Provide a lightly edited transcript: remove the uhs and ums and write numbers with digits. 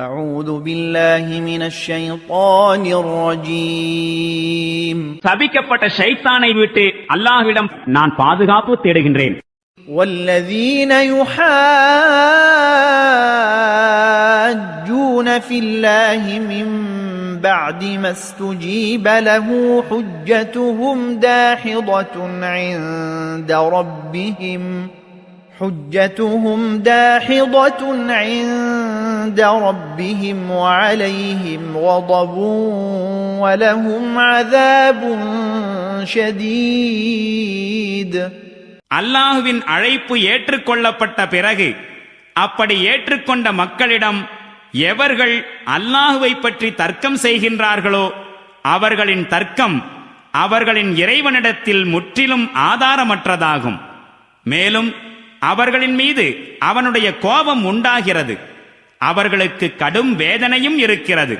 أعوذ بالله من الشيطان الرجيم சபிக்கப்பட்ட ஷைத்தானை விட்டு அல்லாஹ்விடம் நான் பாதுகாப்பு தேடுகின்றேன். والذين يحاجون في الله من بعد ما استجيب له حجتهم داحضة عند ربهم وعليهم غضب ولهم عذاب شديد. அல்லாஹ்வின் அழைப்பு ஏற்றுக்கொள்ளப்பட்ட பிறகு அப்படி ஏற்றுக்கொண்ட மக்களிடம் எவர்கள் அல்லாஹுவை பற்றி தர்க்கம் செய்கின்றார்களோ அவர்களின் தர்க்கம் அவர்களின் இறைவனிடத்தில் முற்றிலும் ஆதாரமற்றதாகும். மேலும் அவர்களின் மீது அவனுடைய கோபம் உண்டாகிறது. அவர்களுக்கு கடும் வேதனையும் இருக்கிறது.